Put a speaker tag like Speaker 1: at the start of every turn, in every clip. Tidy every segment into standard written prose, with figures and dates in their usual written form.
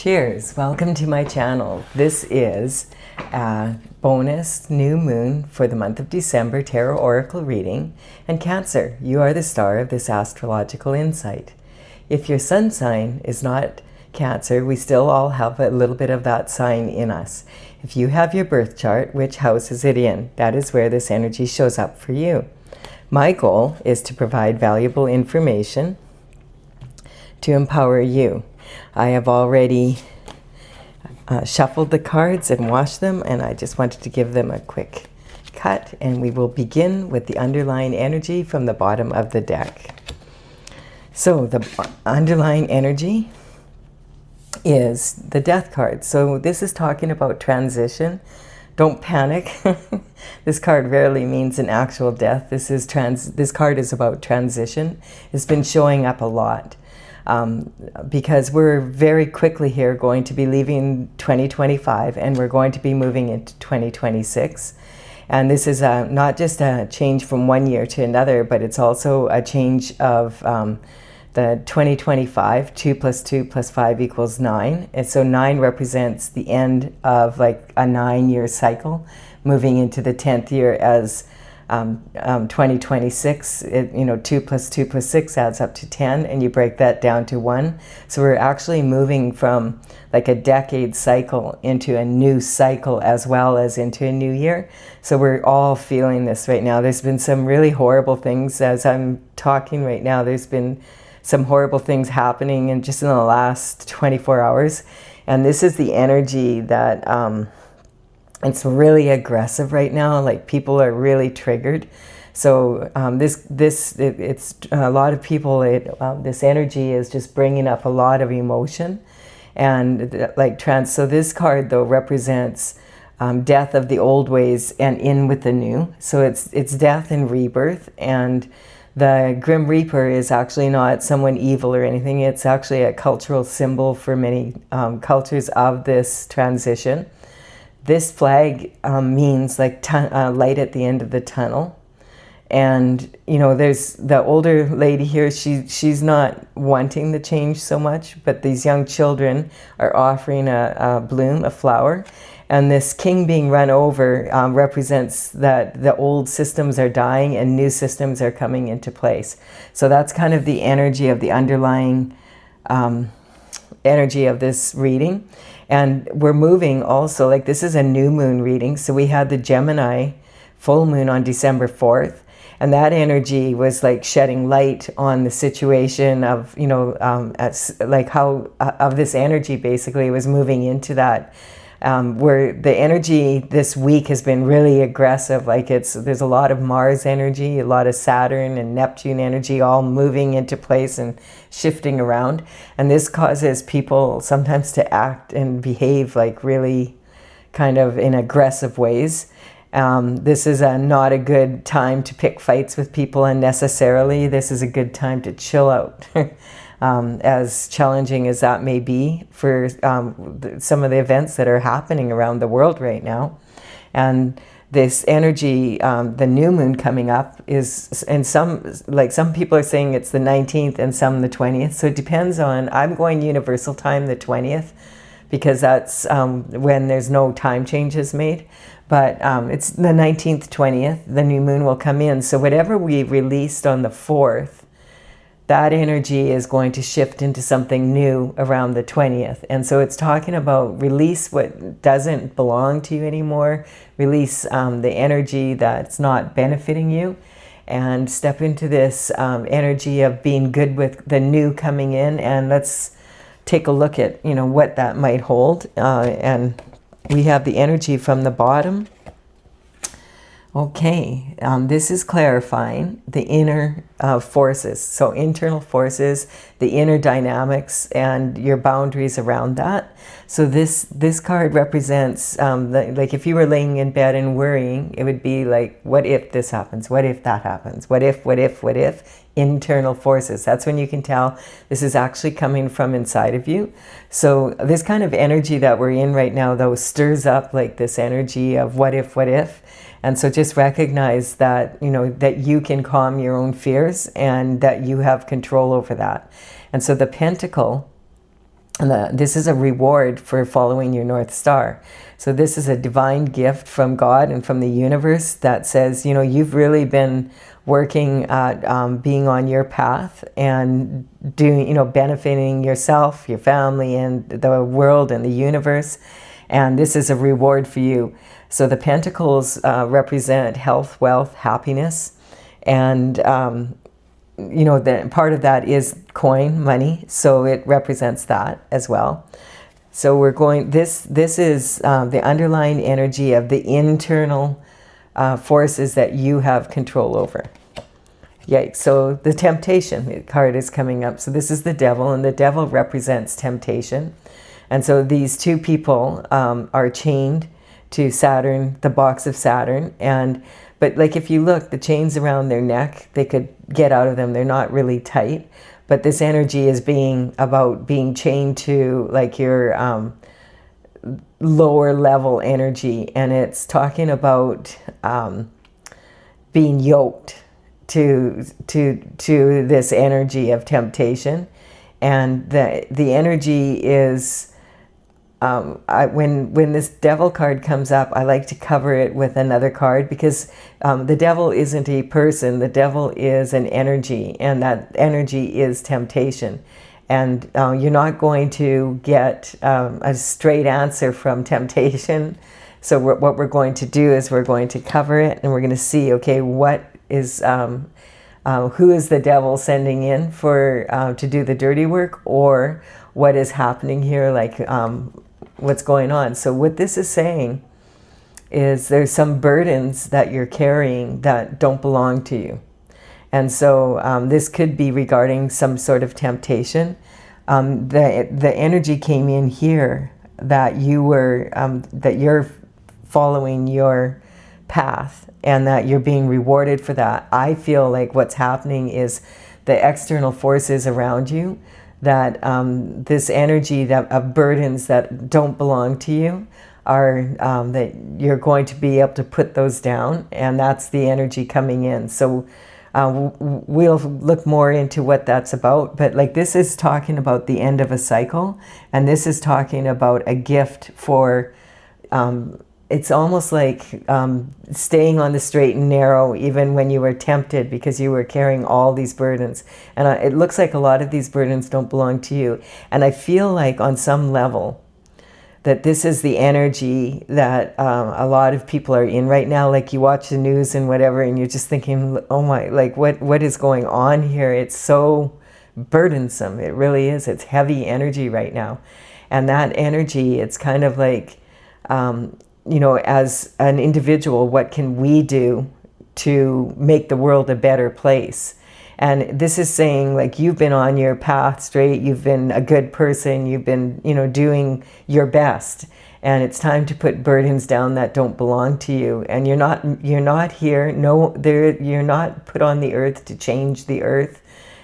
Speaker 1: Cheers! Welcome to my channel. This is a bonus new moon for the month of December tarot oracle reading. And Cancer, you are the star of this astrological insight. If your sun sign is not Cancer, we still all have a little bit of that sign in us. If you have your birth chart, which house is it in? That is where this energy shows up for you. My goal is to provide valuable information to empower you. I have already shuffled the cards and washed them, and I just wanted to give them a quick cut, and we will begin with the underlying energy from the bottom of the deck. So the underlying energy is the Death card. So this is talking about transition. Don't panic. This card rarely means an actual death. This card is about transition. It's been showing up a lot. Because we're very quickly here going to be leaving 2025 and we're going to be moving into 2026. And this is not just a change from one year to another, but it's also a change of the 2025, 2 plus 2 plus 5 equals 9. And so 9 represents the end of like a 9-year cycle, moving into the 10th year as 2026, 2 plus 2 plus 6 adds up to 10, and you break that down to 1. So we're actually moving from like a decade cycle into a new cycle as well as into a new year. So we're all feeling this right now. There's been some really horrible things as I'm talking right now. There's been some horrible things happening in just in the last 24 hours. And this is the energy that it's really aggressive right now. Like people are really triggered. So it's a lot of people. This energy is just bringing up a lot of emotion, and So this card though represents death of the old ways and in with the new. So it's death and rebirth. And the Grim Reaper is actually not someone evil or anything. It's actually a cultural symbol for many cultures of this transition. This flag means like light at the end of the tunnel. And, there's the older lady here, she's not wanting the change so much, but these young children are offering a bloom, a flower. And this king being run over represents that the old systems are dying and new systems are coming into place. So that's kind of the energy of the underlying energy of this reading. And we're moving also, like this is a new moon reading. So we had the Gemini full moon on December 4th. And that energy was like shedding light on the situation of, of this energy basically was moving into that. Where the energy this week has been really aggressive. Like there's a lot of Mars energy, a lot of Saturn and Neptune energy all moving into place and shifting around. And this causes people sometimes to act and behave like really kind of in aggressive ways. This is not a good time to pick fights with people unnecessarily. This is a good time to chill out. As challenging as that may be for some of the events that are happening around the world right now. And this energy, the new moon coming up is, and some people are saying it's the 19th and some the 20th. So it depends on, I'm going universal time the 20th because that's when there's no time changes made. But it's the 19th, 20th, the new moon will come in. So whatever we released on the 4th, that energy is going to shift into something new around the 20th. And so it's talking about release what doesn't belong to you anymore, release the energy that's not benefiting you, and step into this energy of being good with the new coming in. And let's take a look at, what that might hold. And we have the energy from the bottom. Okay, this is clarifying the inner forces. So internal forces, the inner dynamics, and your boundaries around that. So this card represents, like if you were laying in bed and worrying, it would be like, what if this happens? What if that happens? What if? Internal forces. That's when you can tell this is actually coming from inside of you. So this kind of energy that we're in right now, though, stirs up like this energy of what if. And so just recognize that, that you can calm your own fears and that you have control over that. And so the pentacle This is a reward for following your North Star. So this is a divine gift from God and from the universe that says, you know, you've really been working at being on your path and doing, you know, benefiting yourself, your family, and the world and the universe. And this is a reward for you. So the Pentacles represent health, wealth, happiness, and you know, part of that is coin, money, so it represents that as well. So we're going, this is the underlying energy of the internal forces that you have control over. Yikes. So the temptation card is coming up. So this is the devil, and the devil represents temptation. And so these two people are chained to Saturn, the box of Saturn, but like if you look, the chains around their neck, they could get out of them. They're not really tight, but this energy is about being chained to like your lower level energy, and it's talking about being yoked to this energy of temptation. And the energy is when this devil card comes up, I like to cover it with another card, because the devil isn't a person. The devil is an energy, and that energy is temptation. And you're not going to get a straight answer from temptation. So what we're going to do is we're going to cover it, and we're going to see, okay, what is who is the devil sending in for to do the dirty work, or what is happening here, like what's going on. So what this is saying is there's some burdens that you're carrying that don't belong to you. And so this could be regarding some sort of temptation. The energy came in here that you were that you're following your path and that you're being rewarded for that. I feel like what's happening is the external forces around you, that this energy of burdens that don't belong to you are that you're going to be able to put those down, and that's the energy coming in. So we'll look more into what that's about, but like this is talking about the end of a cycle, and this is talking about a gift for it's almost like staying on the straight and narrow even when you were tempted, because you were carrying all these burdens. And it looks like a lot of these burdens don't belong to you. And I feel like on some level that this is the energy that a lot of people are in right now. Like you watch the news and whatever, and you're just thinking, oh my, like what is going on here? It's so burdensome. It really is. It's heavy energy right now. And that energy, it's kind of like, you know, as an individual, what can we do to make the world a better place? And this is saying, like, you've been on your path straight, you've been a good person, you've been, you know, doing your best, and it's time to put burdens down that don't belong to you. And you're not here, no, you're not put on the earth to change the earth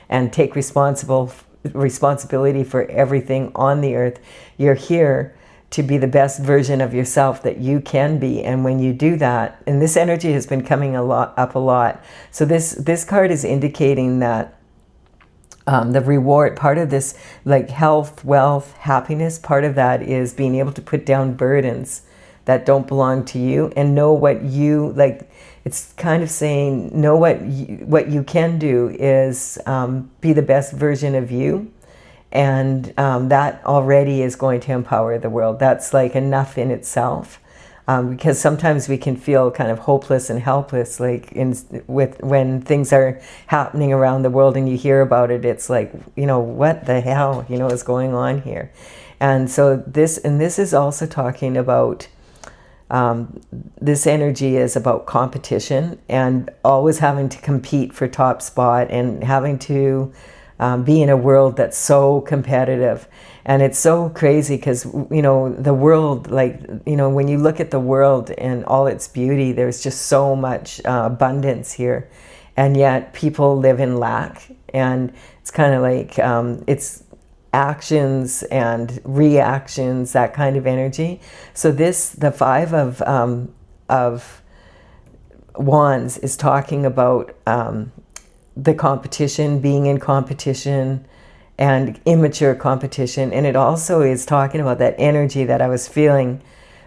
Speaker 1: and take responsibility for everything on the earth. You're here to be the best version of yourself that you can be. And when you do that, and this energy has been coming up a lot. So this card is indicating that the reward, part of this, like health, wealth, happiness, part of that is being able to put down burdens that don't belong to you and know what you, like, it's kind of saying, know what you can do is be the best version of you. And that already is going to empower the world. That's like enough in itself, because sometimes we can feel kind of hopeless and helpless, like when things are happening around the world and you hear about it. It's like, you know, what the hell, you know, is going on here? And so this is also talking about this energy is about competition and always having to compete for top spot and having to be in a world that's so competitive. And it's so crazy because, you know, the world, like, you know, when you look at the world and all its beauty, there's just so much abundance here. And yet people live in lack. And it's kind of like, it's actions and reactions, that kind of energy. So the Five of Wands is talking about the competition, being in competition, and immature competition. And it also is talking about that energy that I was feeling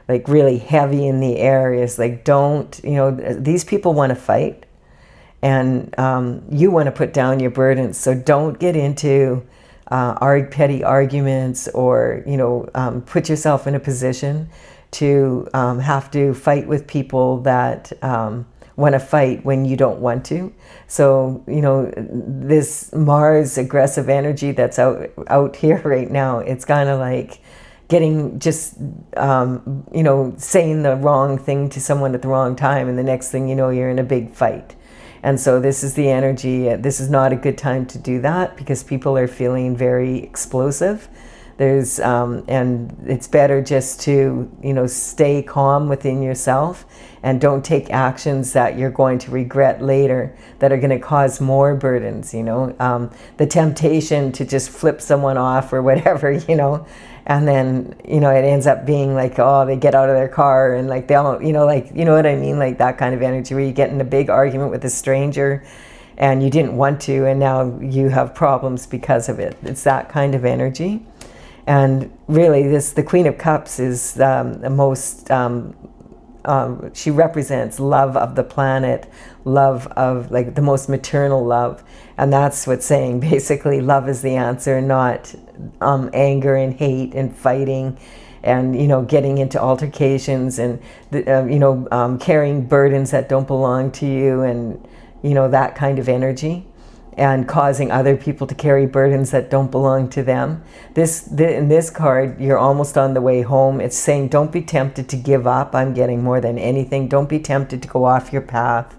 Speaker 1: like really heavy in the air, is like, don't, you know, these people want to fight, and you want to put down your burdens. So don't get into petty arguments, or, you know, put yourself in a position to have to fight with people that want to fight when you don't want to. So, you know, this Mars aggressive energy that's out here right now, it's kind of like getting just, you know, saying the wrong thing to someone at the wrong time, and the next thing you know, you're in a big fight. And so this is the energy. This is not a good time to do that, because people are feeling very explosive. There's, and it's better just to, you know, stay calm within yourself, and don't take actions that you're going to regret later, that are going to cause more burdens, you know. The temptation to just flip someone off or whatever, you know, and then, you know, it ends up being like, oh, they get out of their car and like they all, you know, like, you know what I mean? Like that kind of energy where you get in a big argument with a stranger and you didn't want to, and now you have problems because of it. It's that kind of energy. And really, the Queen of Cups is the most, she represents love of the planet, love of like the most maternal love. And that's what's saying, basically, love is the answer, not anger and hate and fighting and, you know, getting into altercations and, you know, carrying burdens that don't belong to you, and, you know, that kind of energy, and causing other people to carry burdens that don't belong to them. In this card, you're almost on the way home. It's saying, don't be tempted to give up. I'm getting more than anything. Don't be tempted to go off your path.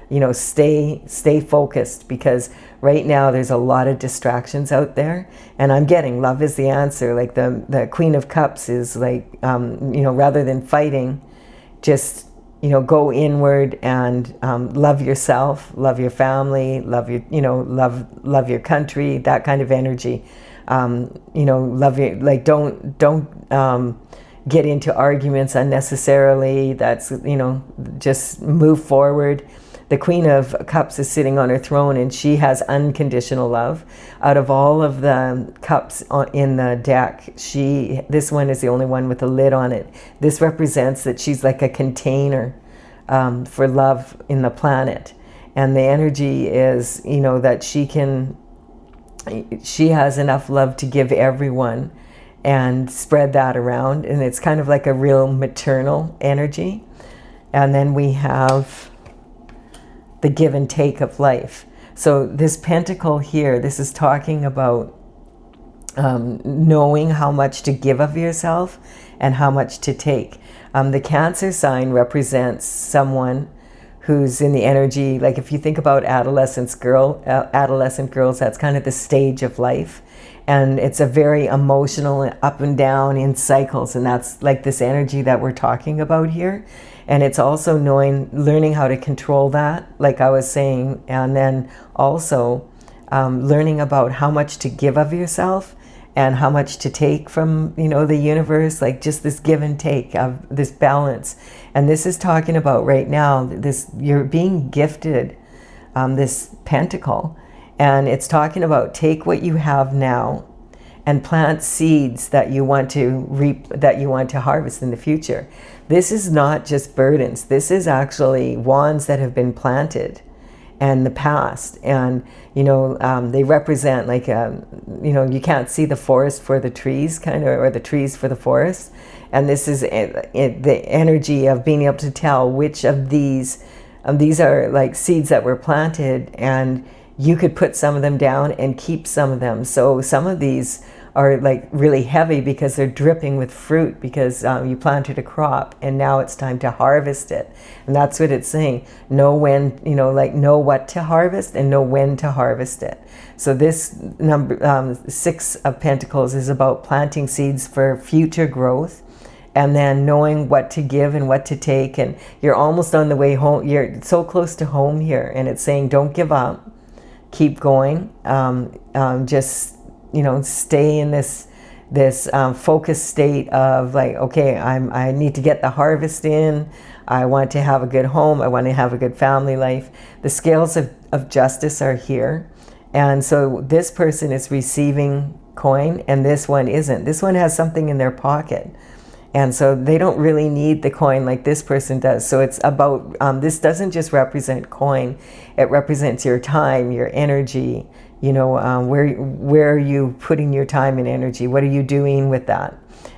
Speaker 1: You know, stay focused, because right now there's a lot of distractions out there. And I'm getting love is the answer. Like the Queen of Cups is like, you know, rather than fighting, just, you know, go inward and love yourself, love your family, love your, you know, love your country, that kind of energy. You know, love your, like, don't get into arguments unnecessarily. That's, you know, just move forward. The Queen of Cups is sitting on her throne, and she has unconditional love. Out of all of the cups in the deck, this one is the only one with a lid on it. This represents that she's like a container for love in the planet. And the energy is, you know, that she has enough love to give everyone and spread that around. And it's kind of like a real maternal energy. And then we have the give and take of life. So this pentacle here, this is talking about knowing how much to give of yourself and how much to take. The Cancer sign represents someone who's in the energy, like if you think about adolescent girls, that's kind of the stage of life. And it's a very emotional, up and down in cycles. And that's like this energy that we're talking about here. And it's also learning how to control that, like I was saying, and then also learning about how much to give of yourself and how much to take from, you know, the universe, like just this give and take of this balance. And this is talking about right now, you're being gifted this pentacle, and it's talking about take what you have now and plant seeds that you want to reap, that you want to harvest in the future. This is not just burdens. This is actually wands that have been planted in the past. And, you know, they represent like, you know, you can't see the forest for the trees, kind of, or the trees for the forest. And this is the energy of being able to tell which of these are like seeds that were planted, and you could put some of them down and keep some of them. So some of these are like really heavy because they're dripping with fruit, because you planted a crop and now it's time to harvest it. And that's what it's saying. Know when, you know, like know what to harvest and know when to harvest it. So this number 6 of Pentacles is about planting seeds for future growth, and then knowing what to give and what to take. And you're almost on the way home. You're so close to home here, and it's saying don't give up, keep going. Just, you know, stay in this focused state of like, okay, I need to get the harvest in. I want to have a good home. I want to have a good family life. The scales of justice are here, And so this person is receiving coin and this one isn't. This one has something in their pocket. And so they don't really need the coin like this person does. So it's about, this doesn't just represent coin, it represents your time, your energy, you know, where are you putting your time and energy? What are you doing with that?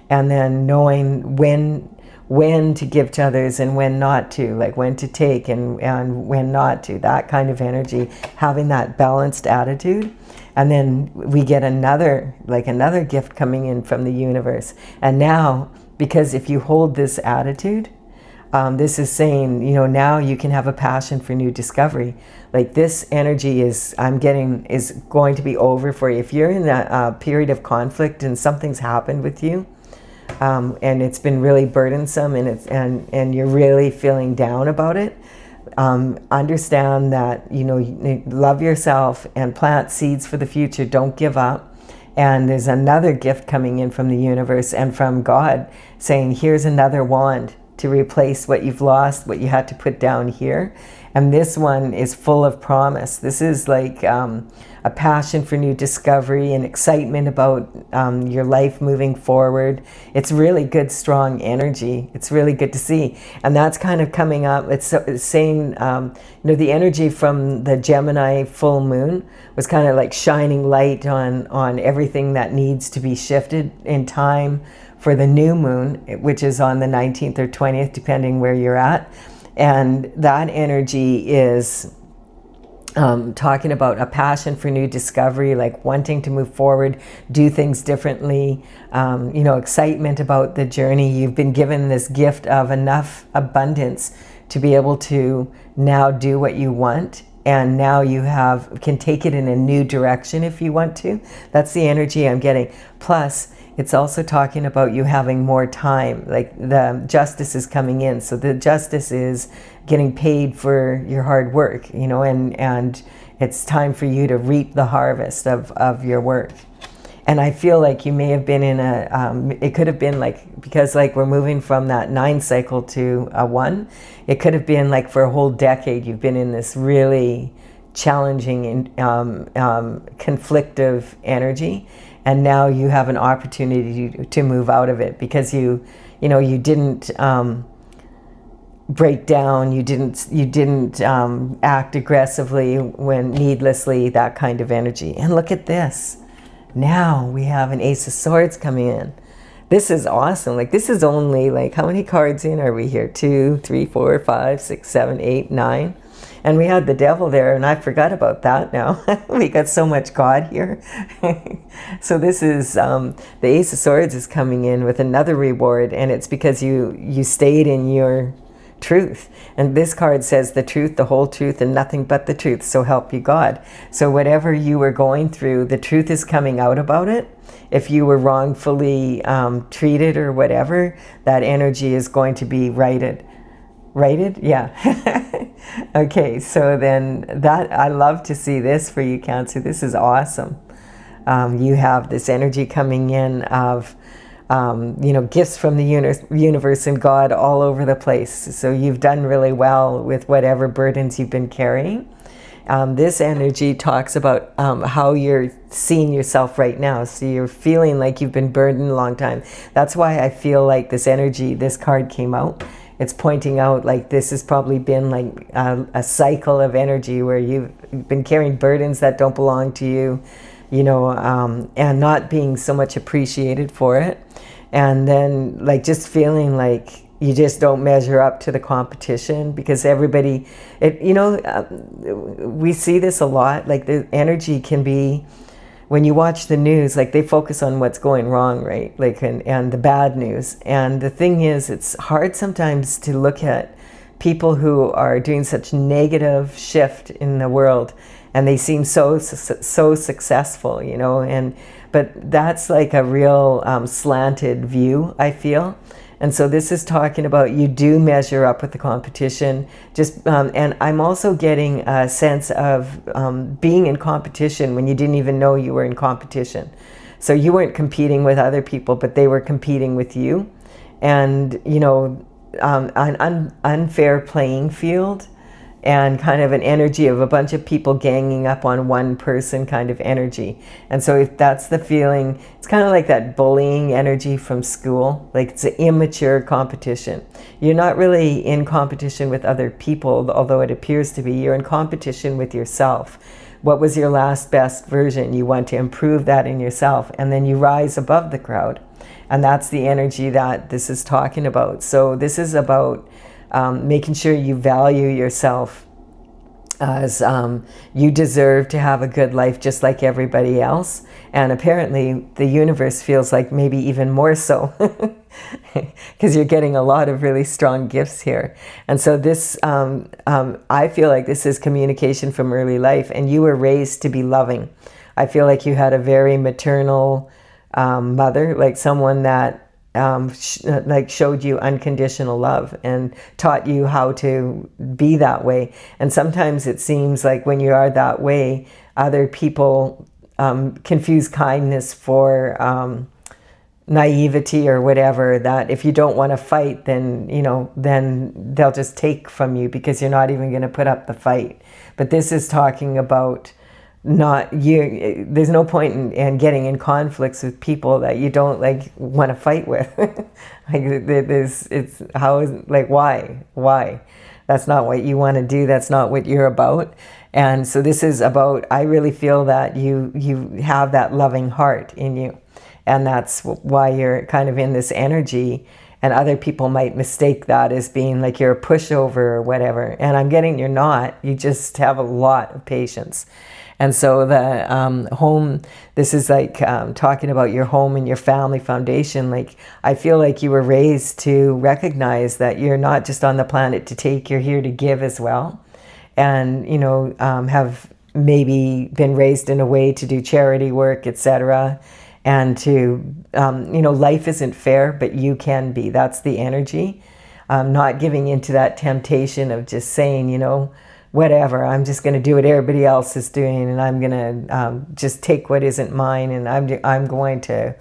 Speaker 1: And then knowing when to give to others and when not to, like when to take and when not to, that kind of energy, having that balanced attitude. And then we get another gift coming in from the universe. And now, because if you hold this attitude, this is saying, you know, now you can have a passion for new discovery. Like this energy is going to be over for you. If you're in a period of conflict and something's happened with you, and it's been really burdensome, and you're really feeling down about it, understand that, you know, you love yourself and plant seeds for the future. Don't give up. And there's another gift coming in from the universe and from God saying, here's another wand to replace what you've lost, what you had to put down here. And this one is full of promise. This is like a passion for new discovery and excitement about your life moving forward. It's really good, strong energy. It's really good to see. And that's kind of coming up. It's saying, you know, the energy from the Gemini full moon was kind of like shining light on everything that needs to be shifted in time for the new moon, which is on the 19th or 20th, depending where you're at. And that energy is talking about a passion for new discovery, like wanting to move forward, do things differently, you know, excitement about the journey. You've been given this gift of enough abundance to be able to now do what you want. And now you can take it in a new direction if you want to. That's the energy I'm getting. Plus, it's also talking about you having more time, like the justice is coming in. So the justice is getting paid for your hard work, you know, and it's time for you to reap the harvest of your work. And I feel like you may have been in it could have been like, because like we're moving from that 9 cycle to a 1, it could have been like for a whole decade you've been in this really challenging and conflictive energy. And now you have an opportunity to move out of it because you didn't break down, you didn't act aggressively when needlessly, that kind of energy. And look at this. Now we have an Ace of Swords coming in. This is awesome. Like this is only like, how many cards in are we here? 2, 3, 4, 5, 6, 7, 8, 9. And we had the devil there, and I forgot about that now. We got so much God here. So this is, the Ace of Swords is coming in with another reward, and it's because you stayed in your truth. And this card says the truth, the whole truth, and nothing but the truth, so help you God. So whatever you were going through, the truth is coming out about it. If you were wrongfully treated or whatever, that energy is going to be righted. Righted? Yeah. Okay, so then that, I love to see this for you, Cancer. This is awesome. You have this energy coming in of, you know, gifts from the universe and God all over the place. So you've done really well with whatever burdens you've been carrying. This energy talks about how you're seeing yourself right now. So you're feeling like you've been burdened a long time. That's why I feel like this energy, this card came out. It's pointing out like this has probably been like a cycle of energy where you've been carrying burdens that don't belong to you, you know, and not being so much appreciated for it. And then like just feeling like you just don't measure up to the competition because everybody, you know, we see this a lot. Like the energy can be, when you watch the news, like they focus on what's going wrong, right? Like, and the bad news. And the thing is, it's hard sometimes to look at people who are doing such negative shift in the world and they seem so successful, you know, but that's like a real slanted view, I feel. And so this is talking about you do measure up with the competition. Just and I'm also getting a sense of being in competition when you didn't even know you were in competition. So you weren't competing with other people, but they were competing with you. And, you know, an unfair playing field. and kind of an energy of a bunch of people ganging up on one person kind of energy. And so if that's the feeling, it's kind of like that bullying energy from school, like it's an immature competition. You're not really in competition with other people, although it appears to be. You're in competition with yourself. What was your last best version? You want to improve that in yourself, and then you rise above the crowd. And that's the energy that this is talking about. So this is about making sure you value yourself as you deserve to have a good life just like everybody else. And apparently the universe feels like maybe even more so because you're getting a lot of really strong gifts here. And so this, I feel like this is communication from early life, and you were raised to be loving. I feel like you had a very maternal mother, like someone that like showed you unconditional love and taught you how to be that way. And sometimes it seems like when you are that way, other people confuse kindness for naivety or whatever, that if you don't want to fight, then, you know, then they'll just take from you because you're not even going to put up the fight. But this is talking about not you. There's no point in getting in conflicts with people that you don't like want to fight with. Like it's how is, like, why? That's not what you want to do. That's not what you're about. And so this is about, I really feel that you have that loving heart in you, and that's why you're kind of in this energy. And other people might mistake that as being like you're a pushover or whatever. And I'm getting you're not. You just have a lot of patience. And so the home, this is like talking about your home and your family foundation. Like, I feel like you were raised to recognize that you're not just on the planet to take, you're here to give as well. And, you know, have maybe been raised in a way to do charity work, etc. And to, you know, life isn't fair, but you can be. That's the energy. Not giving into that temptation of just saying, you know, whatever, I'm just going to do what everybody else is doing, and I'm going to just take what isn't mine, and I'm going to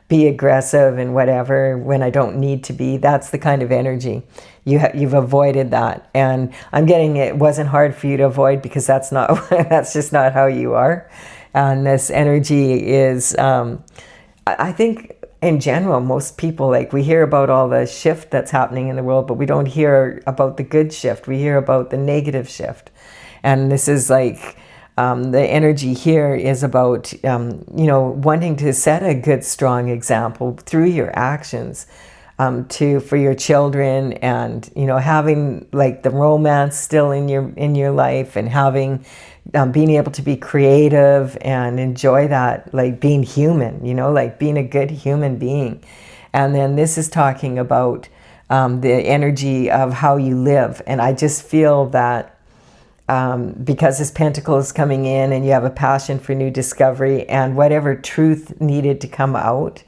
Speaker 1: be aggressive and whatever when I don't need to be. That's the kind of energy. You've avoided that, and I'm getting it wasn't hard for you to avoid because that's not that's just not how you are. And this energy is, I think, in general, most people, like, we hear about all the shift that's happening in the world, but we don't hear about the good shift. We hear about the negative shift. And this is like, the energy here is about, you know, wanting to set a good, strong example through your actions for your children, and, you know, having like the romance still in your life, and having being able to be creative and enjoy that, like being human, you know, like being a good human being. And then this is talking about the energy of how you live. And I just feel that because this pentacle is coming in, and you have a passion for new discovery and whatever truth needed to come out,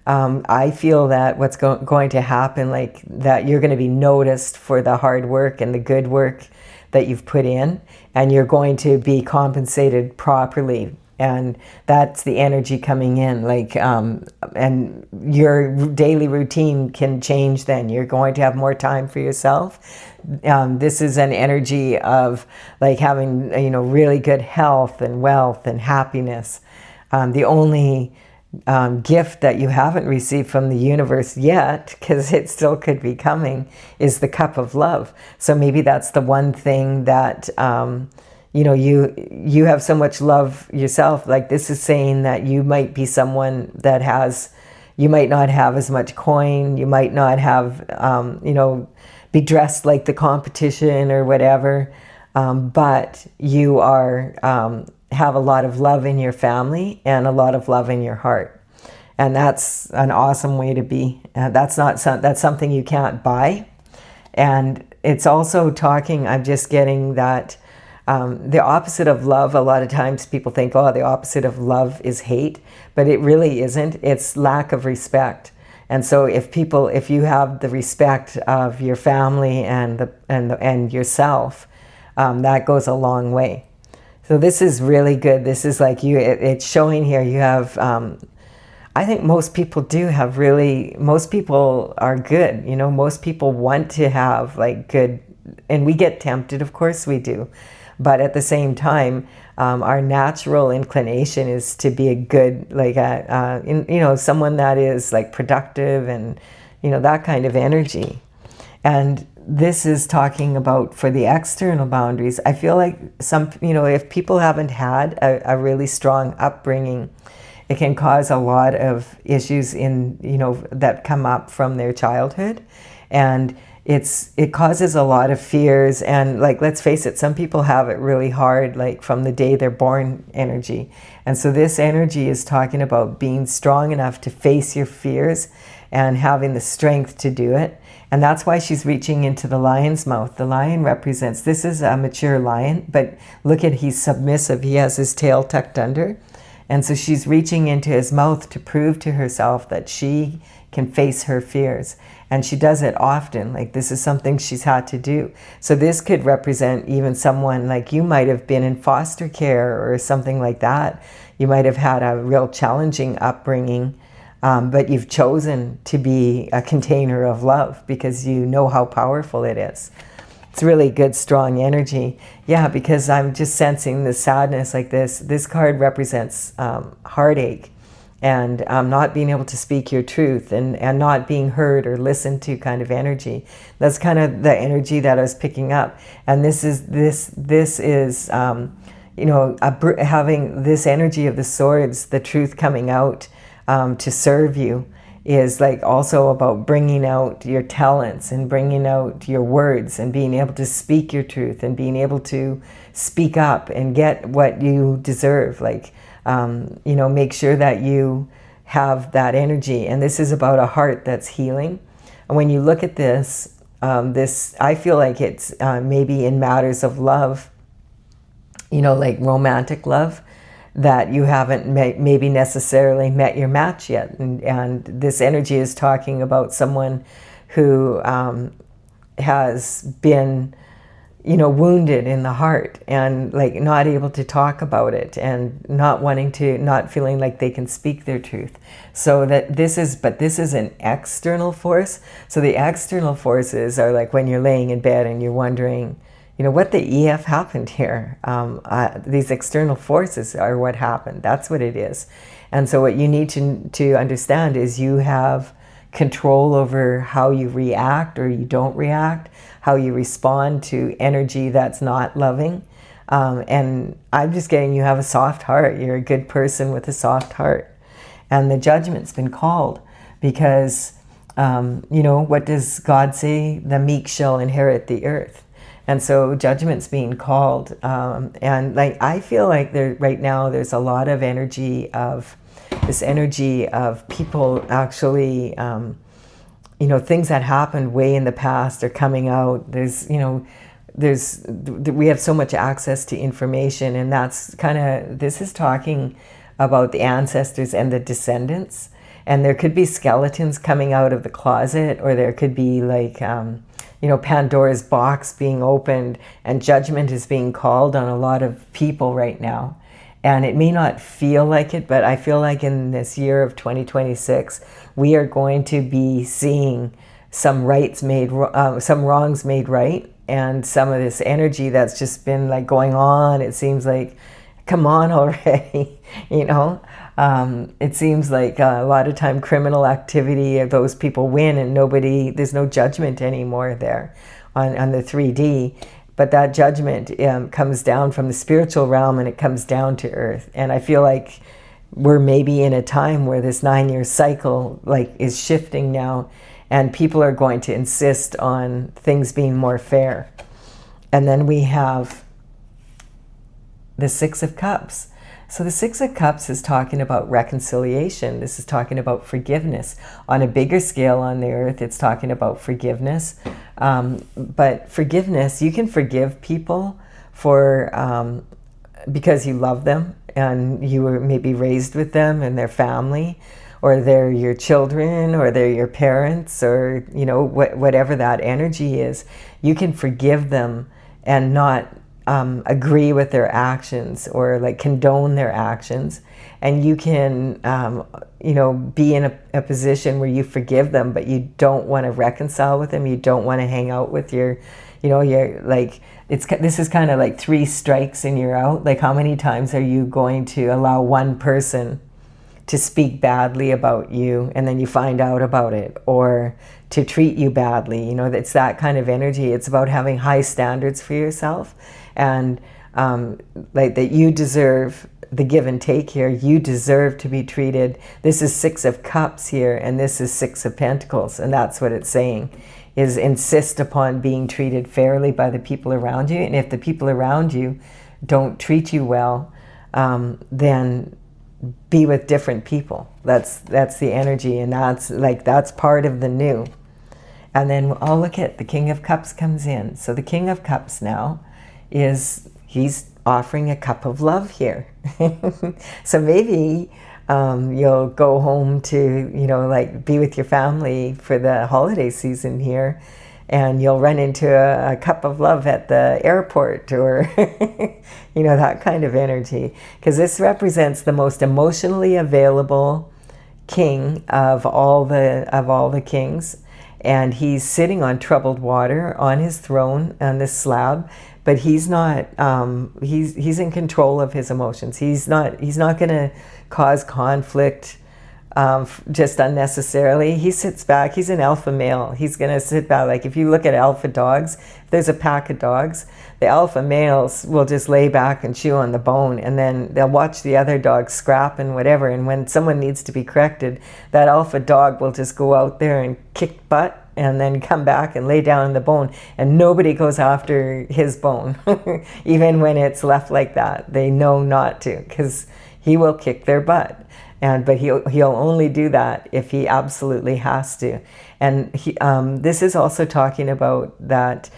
Speaker 1: I feel that what's going to happen, like that you're going to be noticed for the hard work and the good work that you've put in, and you're going to be compensated properly. And that's the energy coming in, like, and your daily routine can change then. You're going to have more time for yourself. This is an energy of like having, you know, really good health and wealth and happiness. The only gift that you haven't received from the universe yet, because it still could be coming, is the cup of love. So maybe that's the one thing that, you know, you have so much love yourself. Like, this is saying that you might be someone that has, you might not have as much coin, you might not have, you know, be dressed like the competition or whatever, but you are, have a lot of love in your family and a lot of love in your heart. And that's an awesome way to be. That's something you can't buy. And it's also talking, I'm just getting that the opposite of love, a lot of times people think, oh, the opposite of love is hate, but it really isn't. It's lack of respect. And so if you have the respect of your family and yourself, that goes a long way. So this is really good. This is like it's showing here you have, I think most people most people are good. You know, most people want to have like good and we get tempted, of course we do, but at the same time, our natural inclination is to be a good, like someone that is like productive and, that kind of energy. And this is talking about for the external boundaries. I feel like if people haven't had a really strong upbringing, it can cause a lot of issues that come up from their childhood. And it causes a lot of fears, and like, let's face it, some people have it really hard, like from the day they're born energy. And so this energy is talking about being strong enough to face your fears and having the strength to do it. And that's why she's reaching into the lion's mouth. The lion represents, this is a mature lion, but look at, he's submissive. He has his tail tucked under. And so she's reaching into his mouth to prove to herself that she can face her fears. And she does it often. Like, this is something she's had to do. So this could represent even someone like you might have been in foster care or something like that. You might have had a real challenging upbringing, but you've chosen to be a container of love because you know how powerful it is. It's really good, strong energy. Yeah, because I'm just sensing the sadness like this. This card represents heartache and not being able to speak your truth and not being heard or listened to kind of energy. That's kind of the energy that I was picking up. And this is having this energy of the swords, the truth coming out to serve you, is like also about bringing out your talents and bringing out your words and being able to speak your truth and being able to speak up and get what you deserve. Like, make sure that you have that energy. And this is about a heart that's healing. And when you look at this, I feel like it's maybe in matters of love, like romantic love, that you haven't maybe necessarily met your match yet. And this energy is talking about someone who has been, wounded in the heart and like not able to talk about it and not feeling like they can speak their truth. So this is an external force. So the external forces are like when you're laying in bed and you're wondering, what the EF happened here. These external forces are what happened. That's what it is. And so what you need to understand is you have control over how you react or you don't react, how you respond to energy that's not loving. And I'm just getting, you have a soft heart. You're a good person with a soft heart. And the judgment's been called because, what does God say? The meek shall inherit the earth. And so judgment's being called. And like, I feel like right now there's a lot of energy of people actually, things that happened way in the past are coming out. We have so much access to information, and that's this is talking about the ancestors and the descendants. And there could be skeletons coming out of the closet, or there could be like, Pandora's box being opened, and judgment is being called on a lot of people right now. And it may not feel like it, but I feel like in this year of 2026, we are going to be seeing some wrongs made right, and some of this energy that's just been like going on. It seems like, come on already, It seems like a lot of time criminal activity, those people win and there's no judgment anymore there on the 3D. But that judgment comes down from the spiritual realm and it comes down to earth. And I feel like we're maybe in a time where this 9-year cycle is shifting now, and people are going to insist on things being more fair. And then we have the 6 of Cups. So the 6 of Cups is talking about reconciliation. This is talking about forgiveness. On a bigger scale on the earth, it's talking about forgiveness. But forgiveness, you can forgive people because you love them and you were maybe raised with them and their family, or they're your children, or they're your parents, or whatever that energy is. You can forgive them and not agree with their actions or like condone their actions, and you can be in a position where you forgive them, but you don't want to reconcile with them. You don't want to hang out with your like, this is kind of like 3 strikes and you're out. Like, how many times are you going to allow one person to speak badly about you and then you find out about it, or to treat you badly? It's that kind of energy. It's about having high standards for yourself, and like that you deserve the give and take here. You deserve to be treated. This is 6 of Cups here, and this is 6 of Pentacles, and that's what it's saying, is insist upon being treated fairly by the people around you. And if the people around you don't treat you well, then be with different people. That's the energy, and that's part of the new. And then I'll look at the King of Cups comes in. So the King of Cups now he's offering a cup of love here. So maybe you'll go home to, like, be with your family for the holiday season here, and you'll run into a cup of love at the airport, or that kind of energy, because this represents the most emotionally available king of all the kings, and he's sitting on troubled water on his throne on this slab. But he's not. He's in control of his emotions. He's not going to cause conflict just unnecessarily. He sits back. He's an alpha male. He's going to sit back. Like, if you look at alpha dogs, if there's a pack of dogs, the alpha males will just lay back and chew on the bone, and then they'll watch the other dogs scrap and whatever. And when someone needs to be corrected, that alpha dog will just go out there and kick butt, and then come back and lay down on the bone, and nobody goes after his bone. Even when it's left like that, they know not to, because he will kick their butt. But he'll only do that if he absolutely has to. And this is also talking about that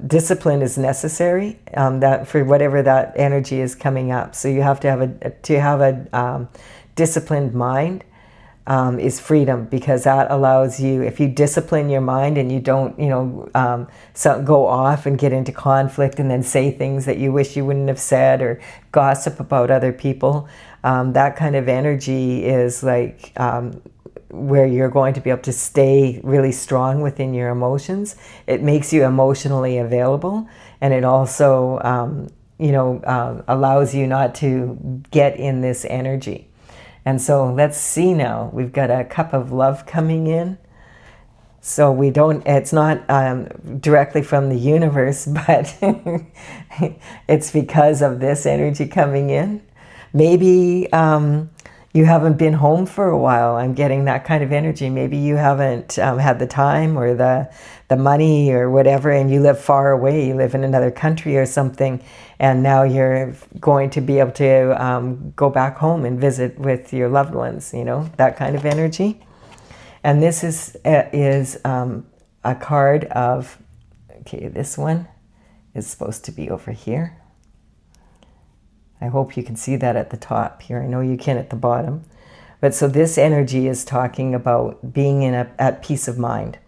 Speaker 1: discipline is necessary, that for whatever that energy is coming up. So you have to have a disciplined mind. Is freedom, because that allows you, if you discipline your mind and you don't, go off and get into conflict and then say things that you wish you wouldn't have said, or gossip about other people, that kind of energy is like where you're going to be able to stay really strong within your emotions. It makes you emotionally available, and it also, allows you not to get in this energy. And so let's see now. We've got a cup of love coming in. So it's not directly from the universe, but it's because of this energy coming in. Maybe you haven't been home for a while. I'm getting that kind of energy. Maybe you haven't had the time or the money or whatever, and you live far away. You live in another country or something, and now you're going to be able to go back home and visit with your loved ones, that kind of energy. And this is a card of, okay, this one is supposed to be over here. I hope you can see that at the top here. I know you can at the bottom. But so this energy is talking about being at peace of mind.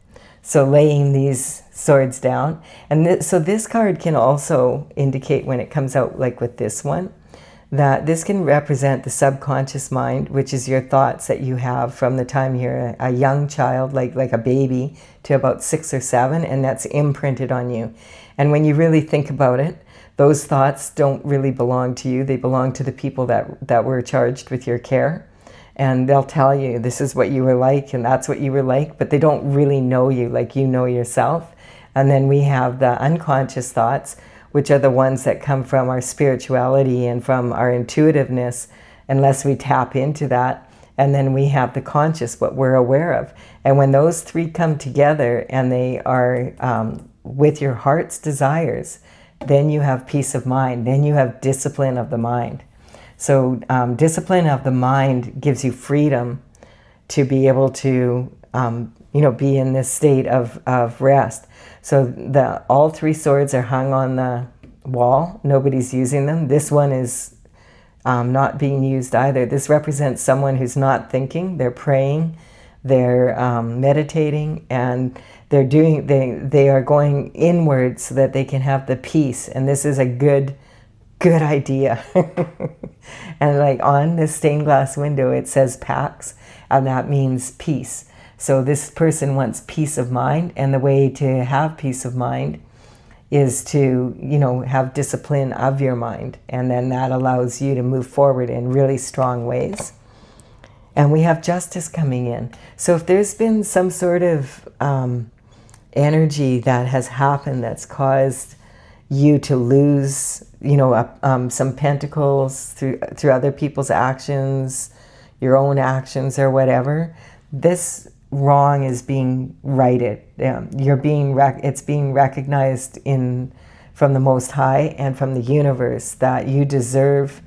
Speaker 1: So laying these swords down. And so this card can also indicate, when it comes out like with this one, that this can represent the subconscious mind, which is your thoughts that you have from the time you're a young child, like a baby, to about 6 or 7, and that's imprinted on you. And when you really think about it, those thoughts don't really belong to you. They belong to the people that were charged with your care. And they'll tell you this is what you were like and that's what you were like, but they don't really know you like you know yourself. And then we have the unconscious thoughts, which are the ones that come from our spirituality and from our intuitiveness, unless we tap into that. And then we have the conscious, what we're aware of. And when those 3 come together and they are with your heart's desires, then you have peace of mind. Then you have discipline of the mind. So discipline of the mind gives you freedom to be able to, be in this state of rest. So all 3 swords are hung on the wall. Nobody's using them. This one is not being used either. This represents someone who's not thinking. They're praying. They're meditating, and they are going inward so that they can have the peace. And this is a good idea. And like on this stained glass window, it says Pax, and that means peace. So this person wants peace of mind, and the way to have peace of mind is to, you know, have discipline of your mind, and then that allows you to move forward in really strong ways. And we have justice coming in. So if there's been some sort of energy that has happened that's caused you to lose, you know, some pentacles through other people's actions, your own actions or whatever, this wrong is being righted. It's being recognized from the Most High and from the universe that you deserve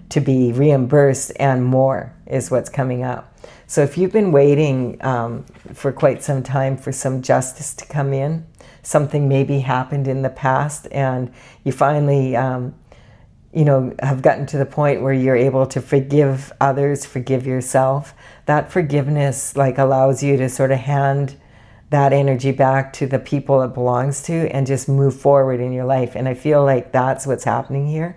Speaker 1: to be reimbursed, and more is what's coming up. So if you've been waiting for quite some time for some justice to come in, something maybe happened in the past and you finally you know, have gotten to the point where you're able to forgive others, forgive yourself, that forgiveness like allows you to sort of hand that energy back to the people it belongs to and just move forward in your life. And I feel like that's what's happening here.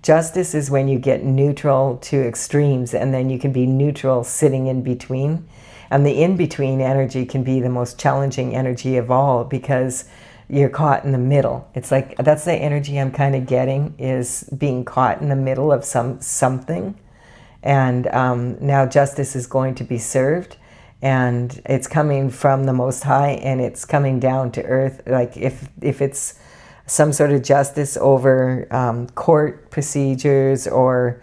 Speaker 1: Justice is when you get neutral to extremes, and then you can be neutral sitting in between. And the in-between energy can be the most challenging energy of all, because you're caught in the middle. It's like, that's the energy I'm kind of getting, is being caught in the middle of something. And now justice is going to be served, and it's coming from the Most High, and it's coming down to earth. Like if it's some sort of justice over court procedures or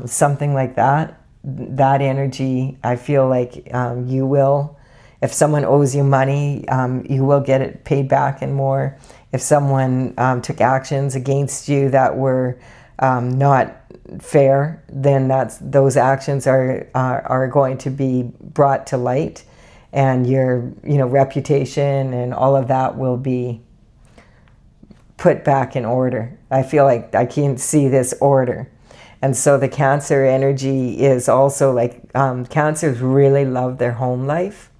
Speaker 1: something like that, that energy, I feel like you will, if someone owes you money, you will get it paid back and more. If someone took actions against you that were not fair, then those actions are going to be brought to light, and your, you know, reputation and all of that will be put back in order. I feel like I can see this order. And so the Cancer energy is also like, Cancers really love their home life.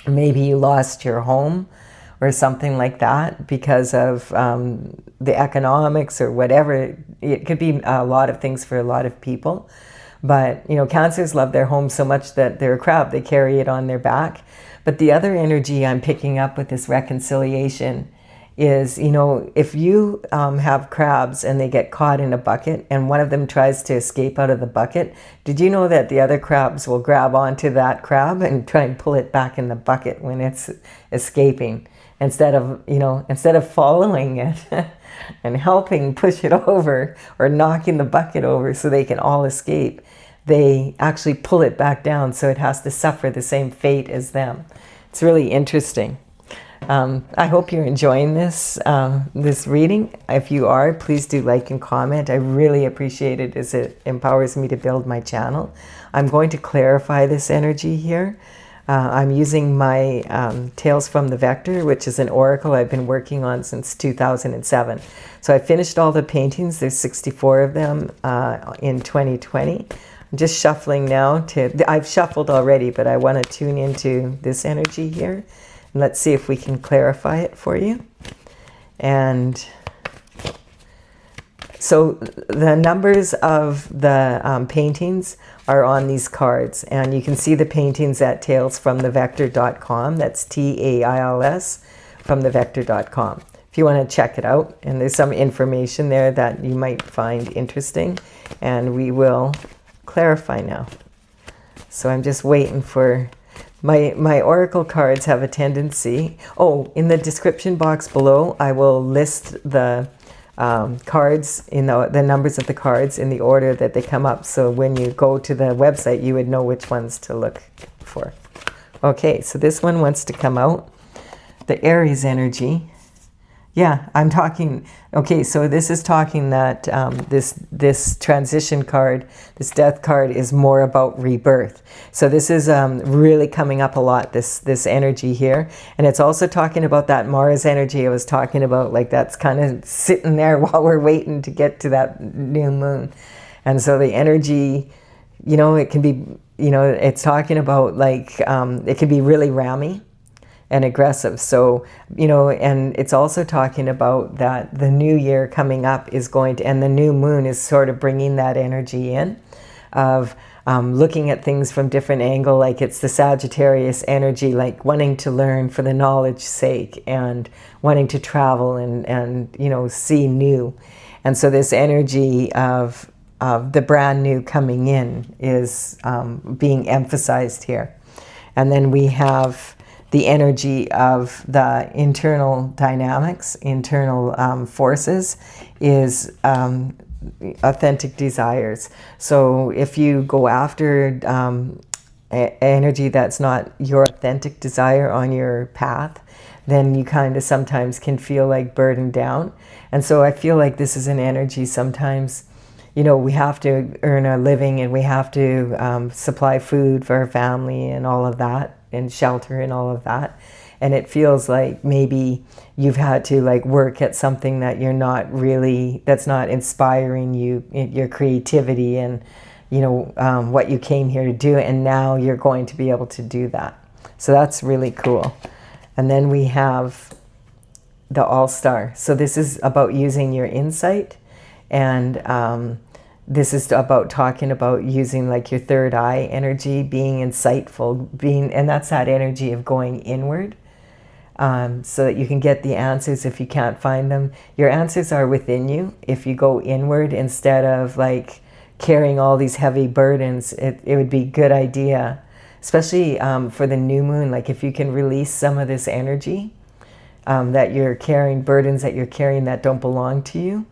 Speaker 1: Maybe you lost your home or something like that because of the economics or whatever. It could be a lot of things for a lot of people. But, you know, Cancers love their home so much that they're a crab. They carry it on their back. But the other energy I'm picking up with this reconciliation is, you know, if you have crabs and they get caught in a bucket and one of them tries to escape out of the bucket, did you know that the other crabs will grab onto that crab and try and pull it back in the bucket when it's escaping, instead of following it and helping push it over or knocking the bucket over so they can all escape? They actually pull it back down so it has to suffer the same fate as them. It's really interesting. I hope you're enjoying this reading. If you are, please do like and comment. I really appreciate it, as it empowers me to build my channel. I'm going to clarify this energy here. I'm using my Tales from the Vector, which is an oracle I've been working on since 2007. So I finished all the paintings. There's 64 of them in 2020. I'm just shuffling now I've shuffled already, but I want to tune into this energy here. Let's see if we can clarify it for you. And so the numbers of the paintings are on these cards, and you can see the paintings at talesfromthevector.com. That's TAILS from thevector.com. If you want to check it out, and there's some information there that you might find interesting, and we will clarify now. So I'm just waiting for my oracle cards. Have a tendency, in the description box below I will list the cards, the numbers of the cards in the order that they come up, so when you go to the website you would know which ones to look for. Okay, so this one wants to come out, the Aries energy. Yeah, I'm talking, okay, so this is talking that this transition card, this death card, is more about rebirth. So this is really coming up a lot, this energy here. And it's also talking about that Mars energy I was talking about, like that's kind of sitting there while we're waiting to get to that new moon. And so the energy, you know, it can be, you know, it's talking about like, it can be really rammy and aggressive. So, you know, and it's also talking about that the new year coming up is going to, and the new moon is sort of bringing that energy in of looking at things from different angle, like it's the Sagittarius energy, like wanting to learn for the knowledge's sake and wanting to travel and you know, see new. And so this energy of the brand new coming in is being emphasized here. And then we have the energy of the internal dynamics, internal forces, is authentic desires. So if you go after energy that's not your authentic desire on your path, then you kind of sometimes can feel like burdened down. And so I feel like this is an energy sometimes, you know, we have to earn a living and we have to supply food for our family and all of that, and shelter and all of that. And it feels like maybe you've had to like work at something that you're not really, that's not inspiring you, your creativity and, you know, what you came here to do. And now you're going to be able to do that. So that's really cool. And then we have the All-Star. So this is about using your insight, and this is about talking about using like your third eye energy, being insightful, and that's that energy of going inward, so that you can get the answers if you can't find them. Your answers are within you if you go inward instead of like carrying all these heavy burdens. It would be a good idea, especially for the new moon, like if you can release some of this energy that you're carrying, burdens that you're carrying that don't belong to you,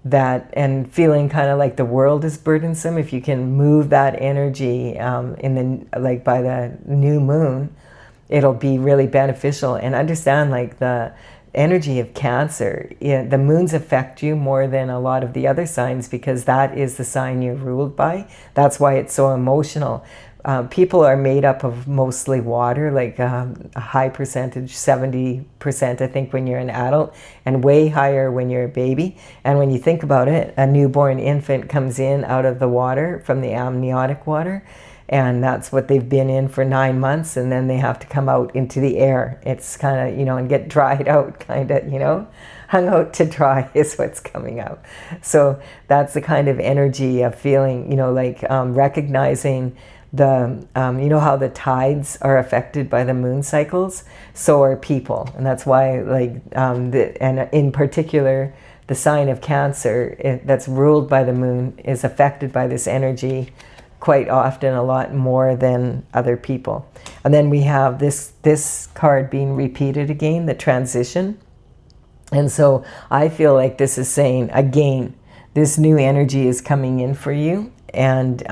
Speaker 1: that, and feeling kind of like the world is burdensome. If you can move that energy like by the new moon, it'll be really beneficial. And understand like the energy of Cancer, the moons affect you more than a lot of the other signs because that is the sign you're ruled by. That's why it's so emotional. People are made up of mostly water, like a high percentage, 70% I think when you're an adult, and way higher when you're a baby. And when you think about it, a newborn infant comes in out of the water, from the amniotic water, and that's what they've been in for 9 months, and then they have to come out into the air. It's kind of, you know, and get dried out, kind of, you know, hung out to dry is what's coming out. So that's the kind of energy of feeling, you know, like recognizing the, you know how the tides are affected by the moon cycles, so are people. And that's why, like, and in particular, the sign of Cancer that's ruled by the moon is affected by this energy quite often, a lot more than other people. And then we have this card being repeated again, the transition. And so I feel like this is saying, again, this new energy is coming in for you. And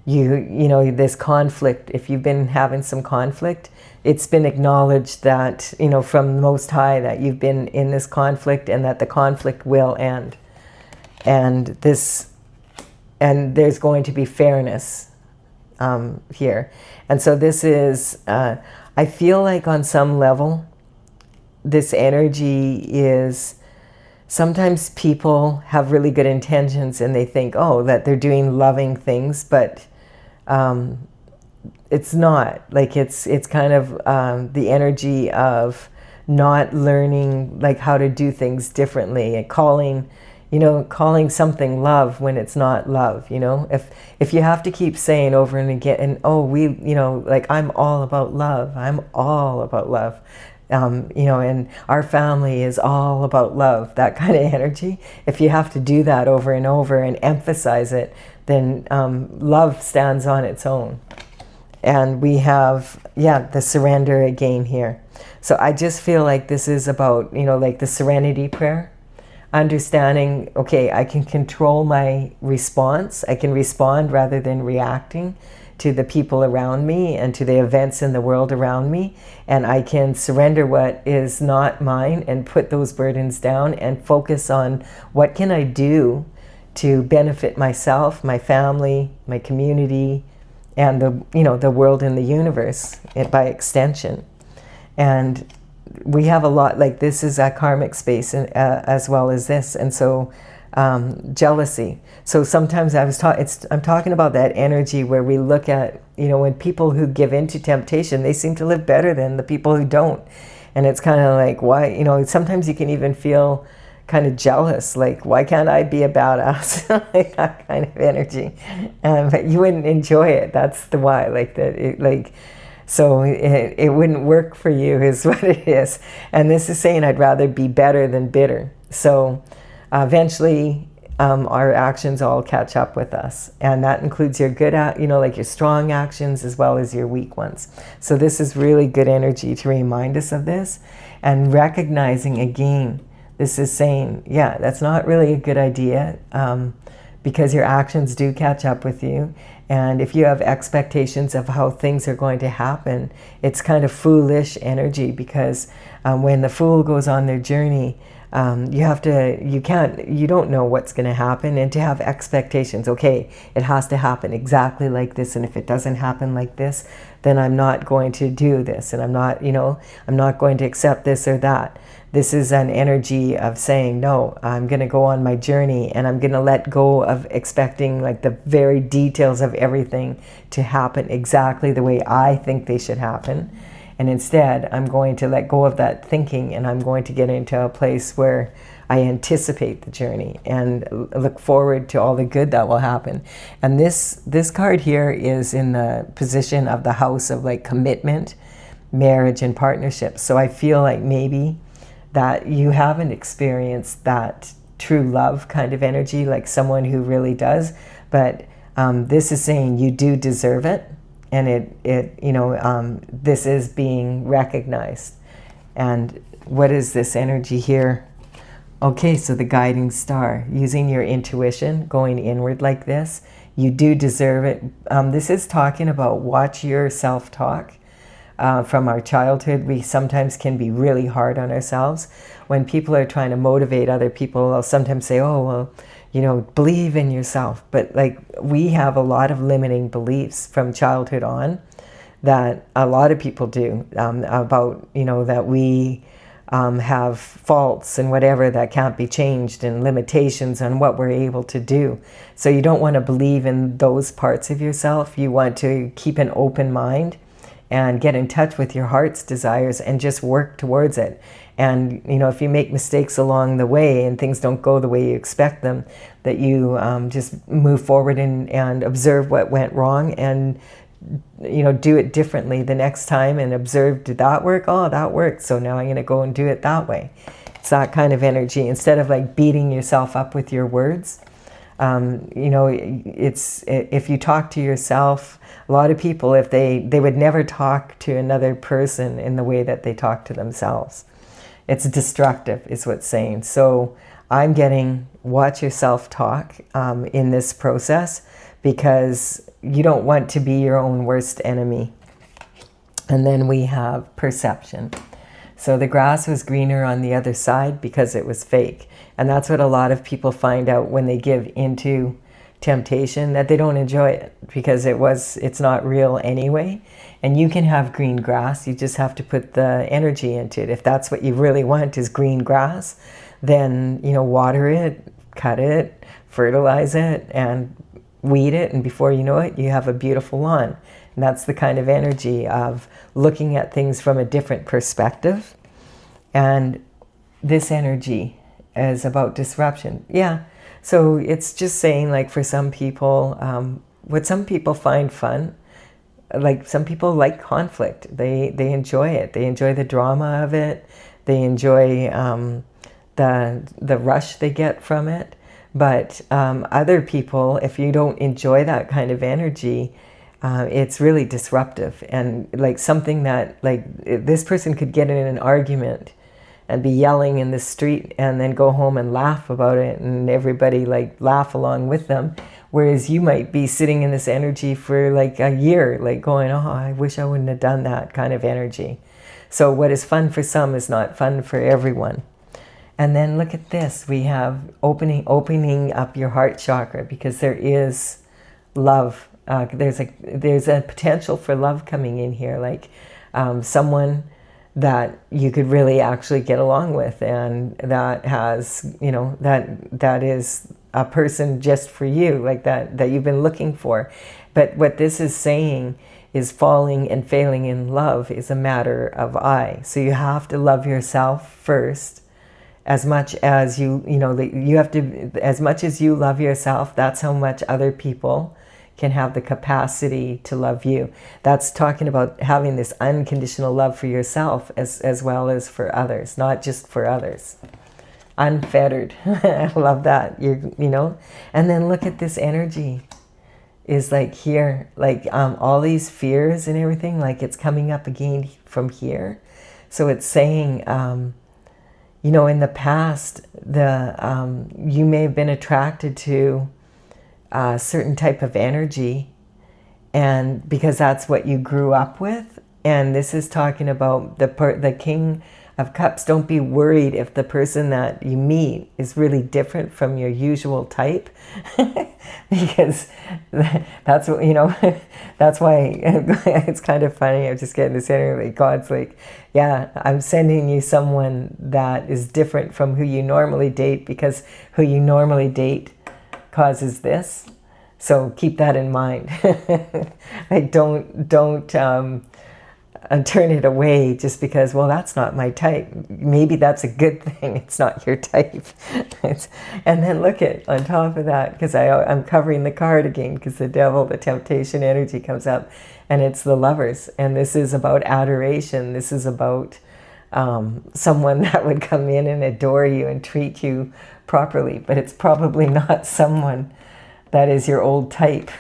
Speaker 1: you know, this conflict, if you've been having some conflict, it's been acknowledged that, you know, from the Most High, that you've been in this conflict and that the conflict will end. And there's going to be fairness here. And so this is, I feel like on some level, this energy is, sometimes people have really good intentions and they think, oh, that they're doing loving things, but it's not. Like it's kind of the energy of not learning like how to do things differently, and calling something love when it's not love. You know, if you have to keep saying over and again, and you know, like I'm all about love, I'm all about love. You know, and our family is all about love, that kind of energy. If you have to do that over and over and emphasize it, then love stands on its own. And we have, the surrender again here. So I just feel like this is about, you know, like the serenity prayer. Understanding, okay, I can control my response. I can respond rather than reacting to the people around me and to the events in the world around me. And I can surrender what is not mine and put those burdens down and focus on what can I do to benefit myself, my family, my community, and the world and the universe by extension. And we have a lot, like this is a karmic space as well as this. And so jealousy. So sometimes I'm talking about that energy where we look at, you know, when people who give into temptation, they seem to live better than the people who don't. And it's kind of like, why, you know, sometimes you can even feel kind of jealous, like, why can't I be a badass? Like that kind of energy. But you wouldn't enjoy it. That's the why. Like that. So it wouldn't work for you, is what it is. And this is saying I'd rather be better than bitter. So eventually our actions all catch up with us. And that includes your good, like your strong actions as well as your weak ones. So this is really good energy to remind us of this. And recognizing again, this is saying, yeah, that's not really a good idea because your actions do catch up with you. And if you have expectations of how things are going to happen, it's kind of foolish energy, because when the fool goes on their journey, you don't know what's going to happen, and to have expectations, okay, it has to happen exactly like this, and if it doesn't happen like this, then I'm not going to do this, and I'm not going to accept this or that. This is an energy of saying, no, I'm going to go on my journey, and I'm going to let go of expecting like the very details of everything to happen exactly the way I think they should happen. And instead, I'm going to let go of that thinking, and I'm going to get into a place where I anticipate the journey and look forward to all the good that will happen. And this card here is in the position of the house of like commitment, marriage, and partnership. So I feel like maybe that you haven't experienced that true love kind of energy, like someone who really does. But this is saying you do deserve it. And this is being recognized. And what is this energy here? Okay, so the guiding star, using your intuition, going inward like this, you do deserve it. This is talking about watch your self-talk. From our childhood, we sometimes can be really hard on ourselves. When people are trying to motivate other people, they'll sometimes say, oh, well, believe in yourself. But like, we have a lot of limiting beliefs from childhood on that a lot of people do about, that we have faults and whatever that can't be changed, and limitations on what we're able to do. So you don't want to believe in those parts of yourself. You want to keep an open mind and get in touch with your heart's desires and just work towards it. And, if you make mistakes along the way and things don't go the way you expect them, that you just move forward and observe what went wrong, and, do it differently the next time, and observe, did that work? Oh, that worked. So now I'm going to go and do it that way. It's that kind of energy. Instead of like beating yourself up with your words, if you talk to yourself, a lot of people, if they would never talk to another person in the way that they talk to themselves. It's destructive, is what's saying. So I'm getting watch yourself talk in this process, because you don't want to be your own worst enemy. And then we have perception. So the grass was greener on the other side because it was fake. And that's what a lot of people find out when they give into temptation, that they don't enjoy it because it's not real anyway. And you can have green grass, you just have to put the energy into it. If that's what you really want, is green grass, then water it, cut it, fertilize it, and weed it, and before you know it, you have a beautiful lawn. And that's the kind of energy of looking at things from a different perspective. And this energy is about disruption. Yeah. So it's just saying, like, for some people, what some people find fun, like some people like conflict. They enjoy it. They enjoy the drama of it. They enjoy the rush they get from it. But other people, if you don't enjoy that kind of energy, it's really disruptive. And like something that, like, this person could get in an argument and be yelling in the street and then go home and laugh about it, and everybody like laugh along with them. Whereas you might be sitting in this energy for like a year, like going, oh, I wish I wouldn't have done that kind of energy. So what is fun for some is not fun for everyone. And then look at this. We have opening up your heart chakra, because there is love. There's a potential for love coming in here, like someone that you could really actually get along with, and that has, that is a person just for you, like that you've been looking for. But what this is saying is falling and failing in love is a matter of I. So you have to love yourself first, as much as you have to, as much as you love yourself, that's how much other people can have the capacity to love you. That's talking about having this unconditional love for yourself as well as for others, not just for others. Unfettered. I love that. And then look at this energy is like here, like all these fears and everything, like it's coming up again from here. So it's saying, in the past, you may have been attracted to a certain type of energy, and because that's what you grew up with. And this is talking about the King of Cups. Don't be worried if the person that you meet is really different from your usual type, because that's what, that's why it's kind of funny. I'm just getting this energy. Like God's like, yeah, I'm sending you someone that is different from who you normally date, because who you normally date causes this. So keep that in mind. Like don't turn it away just because, well, that's not my type. Maybe that's a good thing. It's not your type. And then look at, on top of that, because I'm covering the card again, because the devil, the temptation energy comes up, and it's the Lovers. And this is about adoration. This is about someone that would come in and adore you and treat you properly. But it's probably not someone that is your old type.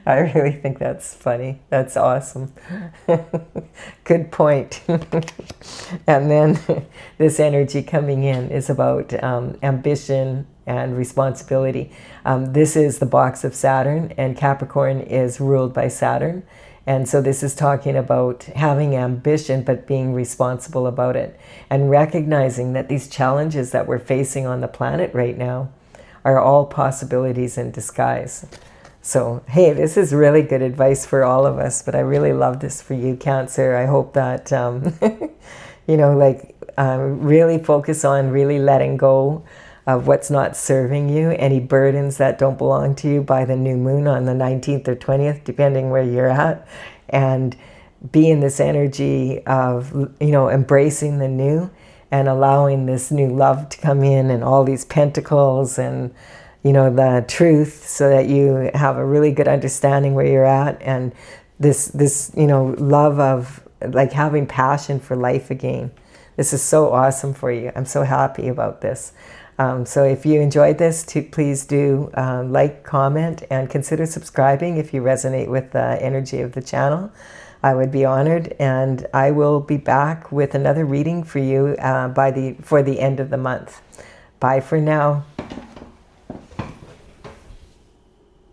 Speaker 1: I really think that's funny. That's awesome. Good point. And then this energy coming in is about ambition and responsibility. This is the box of Saturn, and Capricorn is ruled by Saturn. And so this is talking about having ambition, but being responsible about it, and recognizing that these challenges that we're facing on the planet right now are all possibilities in disguise. So, hey, this is really good advice for all of us, but I really love this for you, Cancer. I hope that, really focus on really letting go of what's not serving you, any burdens that don't belong to you by the new moon on the 19th or 20th, depending where you're at, and be in this energy of, embracing the new and allowing this new love to come in, and all these pentacles and the truth, so that you have a really good understanding where you're at, and this love of like having passion for life again. This is so awesome for you. I'm so happy about this. So if you enjoyed this, please do like, comment, and consider subscribing if you resonate with the energy of the channel. I would be honored, and I will be back with another reading for you for the end of the month. Bye for now.